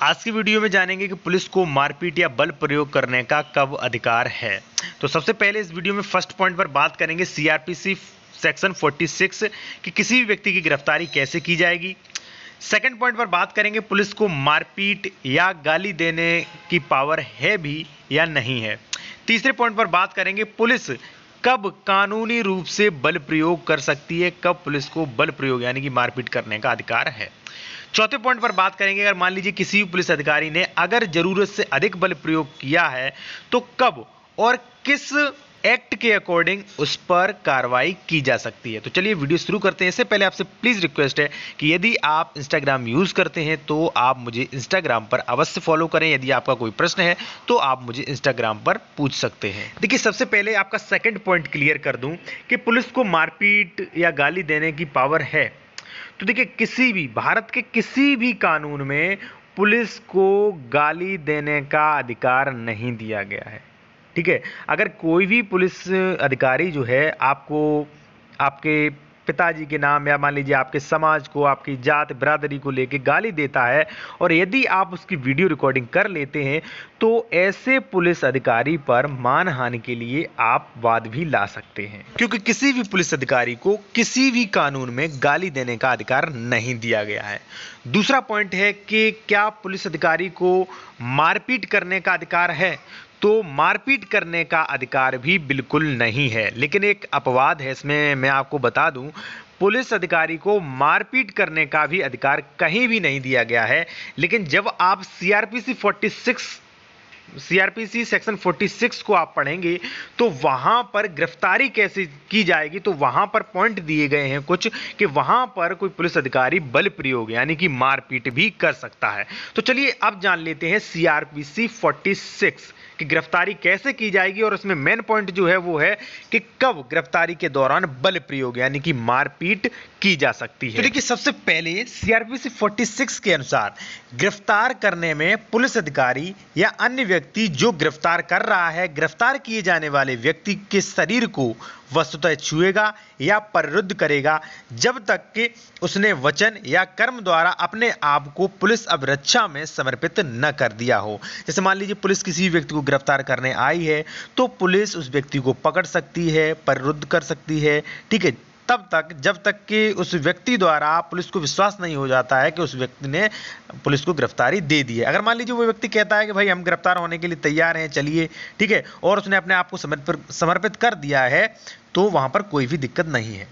आज की वीडियो में जानेंगे कि पुलिस को मारपीट या बल प्रयोग करने का कब अधिकार है। तो सबसे पहले इस वीडियो में फर्स्ट पॉइंट पर बात करेंगे सीआरपीसी सेक्शन 46 कि किसी भी व्यक्ति की गिरफ्तारी कैसे की जाएगी। सेकंड पॉइंट पर बात करेंगे पुलिस को मारपीट या गाली देने की पावर है भी या नहीं है। तीसरे पॉइंट पर बात करेंगे पुलिस कब कानूनी रूप से बल प्रयोग कर सकती है, कब पुलिस को बल प्रयोग यानी कि मारपीट करने का अधिकार है। चौथे पॉइंट पर बात करेंगे अगर मान लीजिए किसी भी पुलिस अधिकारी ने अगर जरूरत से अधिक बल प्रयोग किया है तो कब और किस एक्ट के अकॉर्डिंग उस पर कार्रवाई की जा सकती है। तो चलिए वीडियो शुरू करते हैं। इससे पहले आपसे प्लीज रिक्वेस्ट है कि यदि आप इंस्टाग्राम यूज करते हैं तो आप मुझे इंस्टाग्राम पर अवश्य फॉलो करें। यदि आपका कोई प्रश्न है तो आप मुझे इंस्टाग्राम पर पूछ सकते हैं। देखिए सबसे पहले आपका सेकंड पॉइंट क्लियर कर दूं कि पुलिस को मारपीट या गाली देने की पावर है। तो देखिए किसी भी भारत के किसी भी कानून में पुलिस को गाली देने का अधिकार नहीं दिया गया है। ठीक है, अगर कोई भी पुलिस अधिकारी जो है आपको आपके पिताजी के नाम या मान लीजिए आपके समाज को, आपकी जात बिरादरी को लेके गाली देता है और यदि आप उसकी वीडियो रिकॉर्डिंग कर लेते हैं तो ऐसे पुलिस अधिकारी पर मानहानि के लिए आप वाद भी ला सकते हैं, क्योंकि किसी भी पुलिस अधिकारी को किसी भी कानून में गाली देने का अधिकार नहीं दिया गया है। दूसरा पॉइंट है कि क्या पुलिस अधिकारी को मारपीट करने का अधिकार है। तो मारपीट करने का अधिकार भी बिल्कुल नहीं है, लेकिन एक अपवाद है इसमें मैं आपको बता दूं, पुलिस अधिकारी को मारपीट करने का भी अधिकार कहीं भी नहीं दिया गया है। लेकिन जब आप सीआरपीसी सेक्शन 46 को आप पढ़ेंगे तो वहां पर गिरफ्तारी कैसे की जाएगी, तो वहां पर पॉइंट दिए गए हैं कुछ कि वहां पर कोई पुलिस अधिकारी बल प्रयोग यानी कि मारपीट भी कर सकता है। तो चलिए अब जान लेते हैं सीआरपीसी 46 कि गिरफ्तारी कैसे की जाएगी और उसमें मेन पॉइंट जो है वो है कि कब गिरफ्तारी के दौरान बल प्रयोग यानी कि मारपीट की जा सकती है। तो देखिए सबसे पहले सीआरपीसी 46 के अनुसार गिरफ्तार करने में पुलिस अधिकारी या अन्य व्यक्ति जो गिरफ्तार कर रहा है, गिरफ्तार किए जाने वाले व्यक्ति के शरीर को वस्तुतः छुएगा या प्ररुद्ध करेगा जब तक कि उसने वचन या कर्म द्वारा अपने आप को पुलिस अभिरक्षा में समर्पित न कर दिया हो। जैसे मान लीजिए पुलिस किसी व्यक्ति को गिरफ्तार करने आई है तो पुलिस उस व्यक्ति को पकड़ सकती है, प्ररुद्ध कर सकती है, ठीक है, तब तक जब तक कि उस व्यक्ति द्वारा पुलिस को विश्वास नहीं हो जाता है कि उस व्यक्ति ने पुलिस को गिरफ्तारी दे दी है। अगर मान लीजिए वो व्यक्ति कहता है कि भाई हम गिरफ्तार होने के लिए तैयार हैं, चलिए, ठीक है, और उसने अपने आप को समर्पित कर दिया है तो वहां पर कोई भी दिक्कत नहीं है।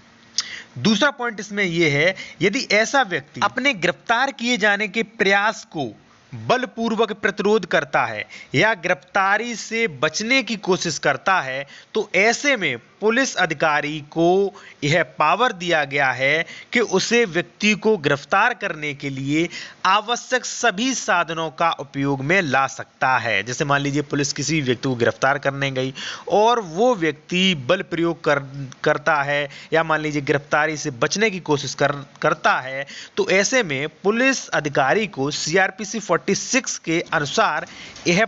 दूसरा पॉइंट इसमें यह है, यदि ऐसा व्यक्ति अपने गिरफ्तार किए जाने के प्रयास को बलपूर्वक प्रतिरोध करता है या गिरफ्तारी से बचने की कोशिश करता है तो ऐसे में पुलिस अधिकारी को यह पावर दिया गया है कि उसे व्यक्ति को गिरफ्तार करने के लिए आवश्यक सभी साधनों का उपयोग में ला सकता है। जैसे मान लीजिए पुलिस किसी व्यक्ति को गिरफ्तार करने गई और वो व्यक्ति बल प्रयोग करता है या मान लीजिए गिरफ्तारी से बचने की कोशिश करता है तो ऐसे में पुलिस अधिकारी को सीआरपीसी 46 के अनुसार यह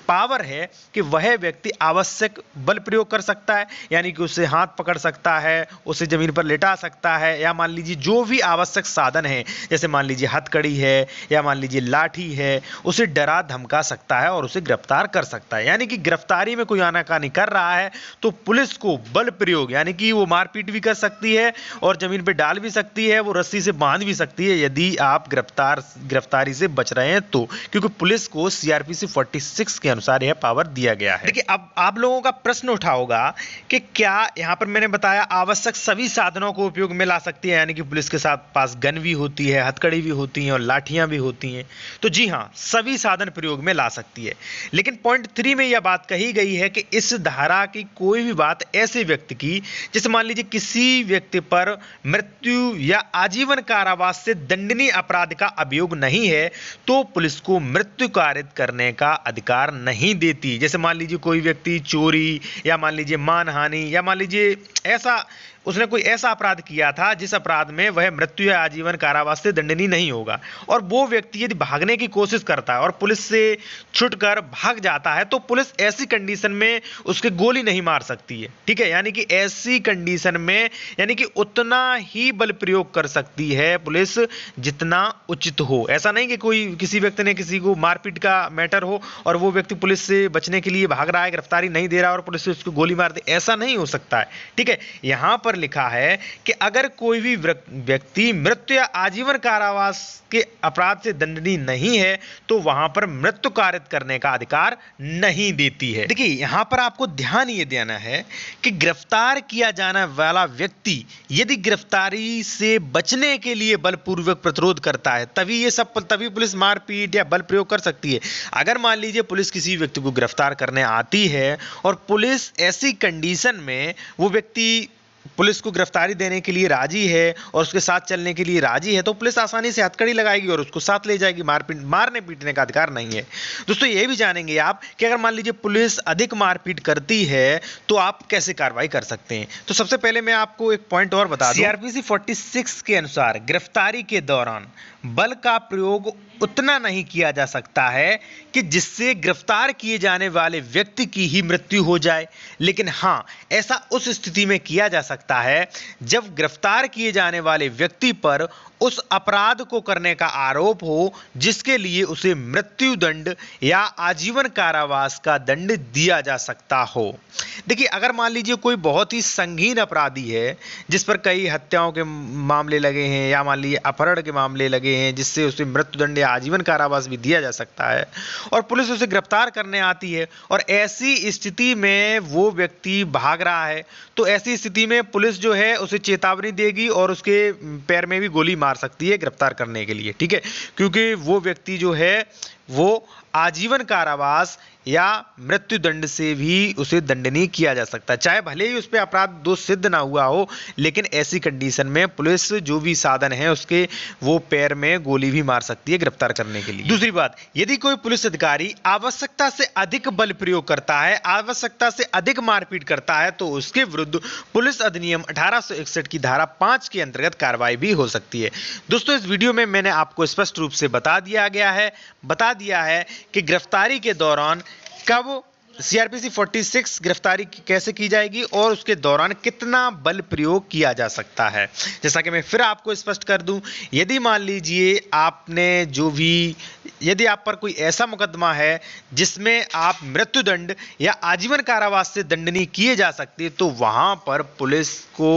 पावर है कि वह व्यक्ति आवश्यक बल प्रयोग कर सकता है, यानी कि उसे हाथ पकड़ सकता है, उसे जमीन पर लेटा सकता है, या मान लीजिए जो भी आवश्यक साधन है, जैसे मान लीजिए हथकड़ी है या मान लीजिए लाठी है, उसे डरा धमका सकता है और उसे गिरफ्तार कर सकता है। यानी कि गिरफ्तारी में कोई आनाकानी कर रहा है तो पुलिस को बल प्रयोग यानी कि वो मारपीट भी कर सकती है और जमीन पर डाल भी सकती है, वो रस्सी से बांध भी सकती है यदि आप गिरफ्तारी से बच रहे हैं तो, क्योंकि पुलिस को सीआरपीसी 46 के अनुसार यह पावर दिया गया है। देखिए अब आप लोगों का प्रश्न उठा होगा कि क्या यहां पर मैंने बताया आवश्यक सभी साधनों को उपयोग में ला सकती है, यानी कि पुलिस के साथ पास गन भी होती है, हथकड़ी भी होती है और लाठियां भी होती हैं। तो जी हां, सभी साधन प्रयोग में ला सकती है। लेकिन पॉइंट 3 में यह बात कही गई है कि इस धारा की कोई भी बात ऐसे व्यक्ति की, जैसे मान लीजिए किसी व्यक्ति पर मृत्यु या आजीवन कारावास से दंडनीय अपराध का अभियोग नहीं है तो पुलिस को मृत्यु कारित करने का अधिकार नहीं देती। जैसे मान लीजिए कोई व्यक्ति चोरी या मान लीजिए मानहानि या मान लीजिए ऐसा उसने कोई ऐसा अपराध किया था जिस अपराध में वह मृत्यु या आजीवन कारावास से दंडनीय नहीं होगा, और वो व्यक्ति यदि भागने की कोशिश करता है और पुलिस से छुटकर भाग जाता है तो पुलिस ऐसी कंडीशन में उसके गोली नहीं मार सकती है। ठीक है, यानी कि ऐसी कंडीशन में यानी कि उतना ही बल प्रयोग कर सकती है पुलिस जितना उचित हो। ऐसा नहीं कि कोई किसी व्यक्ति ने किसी को मारपीट का मैटर हो और वो व्यक्ति पुलिस से बचने के लिए भाग रहा है, गिरफ्तारी नहीं दे रहा और पुलिस उसको गोली मार दे, ऐसा नहीं हो सकता है। ठीक है, यहां पर लिखा है कि अगर कोई भी व्यक्ति मृत्यु या आजीवन कारावास के अपराध से दंडनीय नहीं है तो वहां पर मृत्यु कारित करने का अधिकार नहीं देती है। देखिए, यहां पर आपको ध्यान ये देना है कि गिरफ्तार किया जाने वाला व्यक्ति यदि गिरफ्तारी से बचने के लिए बलपूर्वक प्रतिरोध करता है तभी पुलिस मारपीट या बल प्रयोग कर सकती है। अगर मान लीजिए पुलिस किसी व्यक्ति को गिरफ्तार करने आती है और पुलिस ऐसी कंडीशन में वो व्यक्ति पुलिस को गिरफ्तारी देने के लिए राजी है और उसके साथ चलने के लिए राजी है तो पुलिस आसानी से हथकड़ी लगाएगी और उसको साथ ले जाएगी। मारने पीटने का अधिकार नहीं है। दोस्तों, ये भी जानेंगे आप कि अगर मान लीजिए पुलिस अधिक मारपीट करती है तो आप कैसे कार्रवाई कर सकते हैं। तो सबसे पहले मैं आपको एक पॉइंट और बता दूं, सीआरपीसी 46 के अनुसार गिरफ्तारी के दौरान बल का प्रयोग उतना नहीं किया जा सकता है कि जिससे गिरफ्तार किए जाने वाले व्यक्ति की ही मृत्यु हो जाए, लेकिन हां, ऐसा उस स्थिति में किया जा सकता है जब गिरफ्तार किए जाने वाले व्यक्ति पर उस अपराध को करने का आरोप हो जिसके लिए उसे मृत्यु दंड या आजीवन कारावास का दंड दिया जा सकता हो। देखिए, अगर मान लीजिए कोई बहुत ही संगीन अपराधी है जिस पर कई हत्याओं के मामले लगे हैं या मान लीजिए अपहरण के मामले लगे हैं जिससे उसे मृत्यु दंड या आजीवन कारावास भी दिया जा सकता है और पुलिस उसे गिरफ्तार करने आती है और ऐसी स्थिति में वो व्यक्ति भाग रहा है तो ऐसी स्थिति में पुलिस जो है उसे चेतावनी देगी और उसके पैर में भी गोली मार सकती है गिरफ्तार करने के लिए। ठीक है, क्योंकि वो व्यक्ति जो है वो आजीवन कारावास या मृत्यु दंड से भी उसे दंडनीय किया जा सकता है, चाहे भले ही उस पर अपराध दोष सिद्ध ना हुआ हो, लेकिन ऐसी कंडीशन में पुलिस जो भी साधन है उसके वो पैर में गोली भी मार सकती है गिरफ्तार करने के लिए। दूसरी बात, यदि कोई पुलिस अधिकारी आवश्यकता से अधिक बल प्रयोग करता है, आवश्यकता से अधिक मारपीट करता है तो उसके विरुद्ध पुलिस अधिनियम 1861 की धारा 5 के अंतर्गत कार्रवाई भी हो सकती है। दोस्तों, इस वीडियो में मैंने आपको स्पष्ट रूप से बता दिया है कि गिरफ्तारी के दौरान कब सीआरपीसी 46 गिरफ्तारी कैसे की जाएगी और उसके दौरान कितना बल प्रयोग किया जा सकता है। जैसा कि मैं फिर आपको स्पष्ट कर दूं, यदि मान लीजिए यदि आप पर कोई ऐसा मुकदमा है जिसमें आप मृत्युदंड या आजीवन कारावास से दंडनीय किए जा सकते हैं तो वहां पर पुलिस को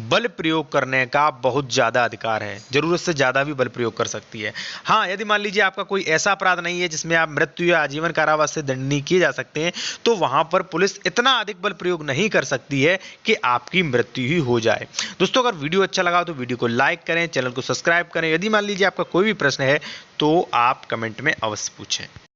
बल प्रयोग करने का बहुत ज्यादा अधिकार है, जरूरत से ज्यादा भी बल प्रयोग कर सकती है। हाँ, यदि मान लीजिए आपका कोई ऐसा अपराध नहीं है जिसमें आप मृत्यु या आजीवन कारावास से दंडनीय किए जा सकते हैं तो वहां पर पुलिस इतना अधिक बल प्रयोग नहीं कर सकती है कि आपकी मृत्यु ही हो जाए। दोस्तों, अगर वीडियो अच्छा लगा तो वीडियो को लाइक करें, चैनल को सब्सक्राइब करें। यदि मान लीजिए आपका कोई भी प्रश्न है तो आप कमेंट में अवश्य पूछें।